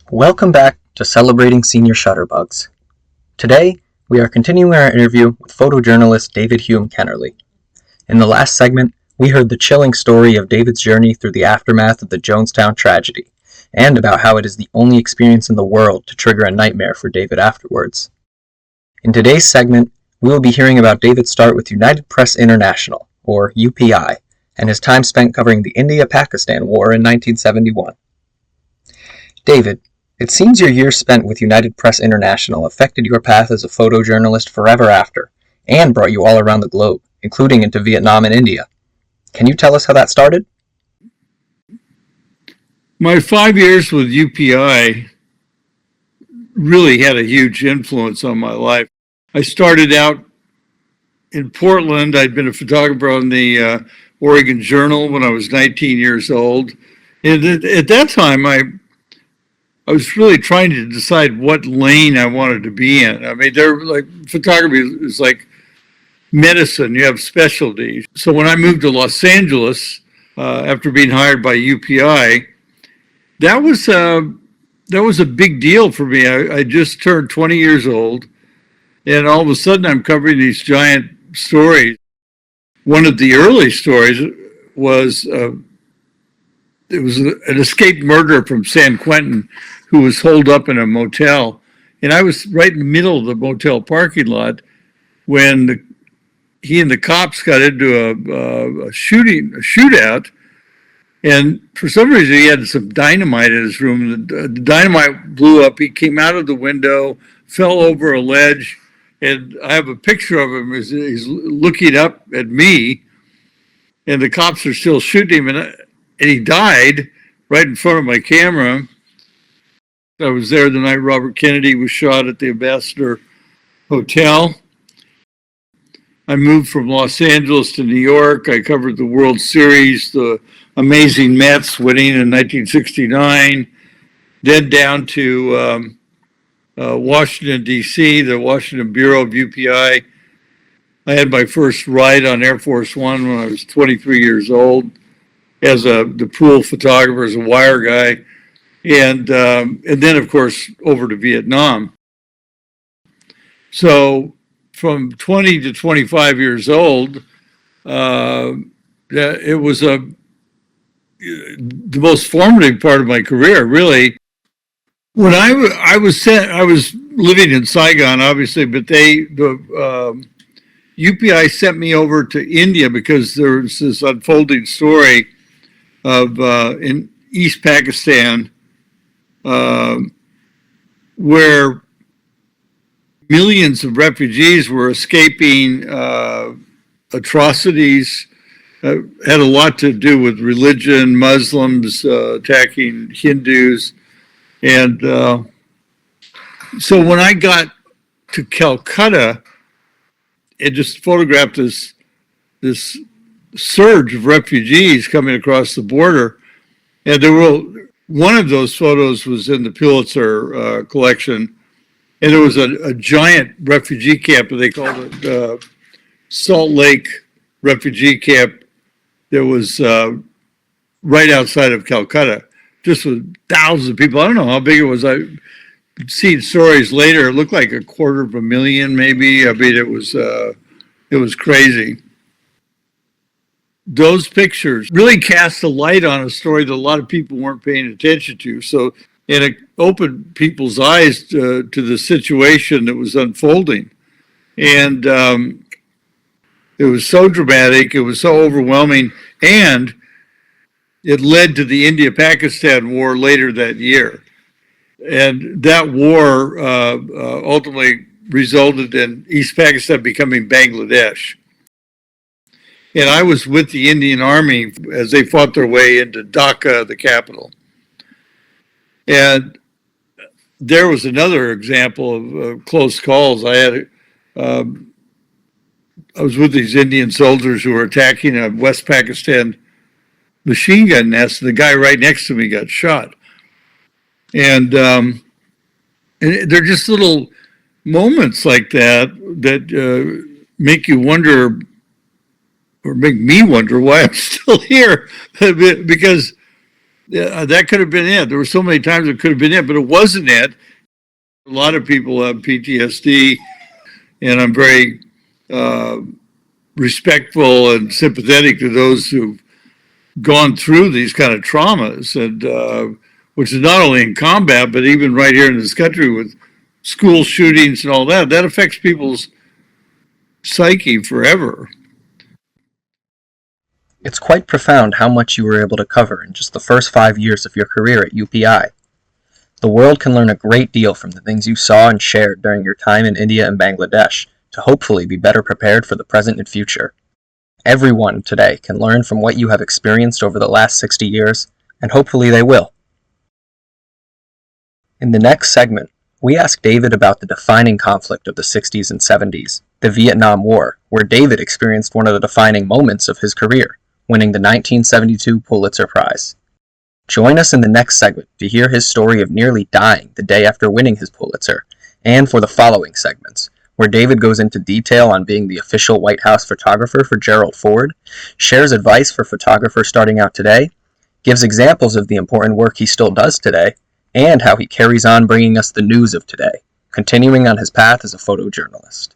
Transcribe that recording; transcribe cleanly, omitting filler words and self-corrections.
Welcome back to Celebrating Senior Shutterbugs. Today, we are continuing our interview with photojournalist David Hume Kennerly. In the last segment, we heard the chilling story of David's journey through the aftermath of the Jonestown tragedy, and about how it is the only experience in the world to trigger a nightmare for David afterwards. In today's segment, we will be hearing about David's start with United Press International, or UPI, and his time spent covering the India-Pakistan War in 1971. David, it seems your years spent with United Press International affected your path as a photojournalist forever after, and brought you all around the globe, including into Vietnam and India. Can you tell us how that started? My 5 years with UPI really had a huge influence on my life. I started out in Portland. I'd been a photographer on the Oregon Journal when I was 19 years old. And at that time, I was really trying to decide what lane I wanted to be in. I mean, photography is like medicine. You have specialties. So when I moved to Los Angeles, after being hired by UPI, that was a big deal for me. I just turned 20 years old, and all of a sudden I'm covering these giant stories. One of the early stories was it was an escaped murderer from San Quentin who was holed up in a motel. And I was right in the middle of the motel parking lot when he and the cops got into a shootout. And for some reason, he had some dynamite in his room. The dynamite blew up. He came out of the window, fell over a ledge. And I have a picture of him as he's looking up at me. And the cops are still shooting him. And he died right in front of my camera. I was there the night Robert Kennedy was shot at the Ambassador Hotel. I moved from Los Angeles to New York. I covered the World Series, the amazing Mets winning in 1969, then down to Washington, D.C., the Washington Bureau of UPI. I had my first ride on Air Force One when I was 23 years old as the pool photographer, as a wire guy. And then, of course, over to Vietnam. So from 20 to 25 years old, it was the most formative part of my career, really. When I was living in Saigon, obviously, but the UPI sent me over to India because there was this unfolding story of in East Pakistan, where millions of refugees were escaping atrocities. Had a lot to do with religion, Muslims attacking Hindus. And so when I got to Calcutta, it just photographed this surge of refugees coming across the border. And one of those photos was in the Pulitzer collection, and there was a giant refugee camp, they called it Salt Lake Refugee Camp, that was right outside of Calcutta, just with thousands of people. I don't know how big it was. I've seen stories later. It looked like 250,000, maybe. I mean, it was crazy. Those pictures really cast a light on a story that a lot of people weren't paying attention to. So, and it opened people's eyes to the situation that was unfolding. And it was so dramatic, it was so overwhelming, and it led to the India-Pakistan War later that year. And that war ultimately resulted in East Pakistan becoming Bangladesh. And I was with the Indian Army as they fought their way into Dhaka, the capital. And there was another example of close calls. I had I was with these Indian soldiers who were attacking a West Pakistan machine gun nest, and the guy right next to me got shot. And they're just little moments like that make you wonder, or make me wonder why I'm still here, because that could have been it. There were so many times it could have been it, but it wasn't it. A lot of people have PTSD, and I'm very respectful and sympathetic to those who've gone through these kind of traumas, and which is not only in combat, but even right here in this country with school shootings and all that. That affects people's psyche forever. It's quite profound how much you were able to cover in just the first 5 years of your career at UPI. The world can learn a great deal from the things you saw and shared during your time in India and Bangladesh to hopefully be better prepared for the present and future. Everyone today can learn from what you have experienced over the last 60 years, and hopefully they will. In the next segment, we ask David about the defining conflict of the 60s and 70s, the Vietnam War, where David experienced one of the defining moments of his career, winning the 1972 Pulitzer Prize. Join us in the next segment to hear his story of nearly dying the day after winning his Pulitzer, and for the following segments, where David goes into detail on being the official White House photographer for Gerald Ford, shares advice for photographers starting out today, gives examples of the important work he still does today, and how he carries on bringing us the news of today, continuing on his path as a photojournalist.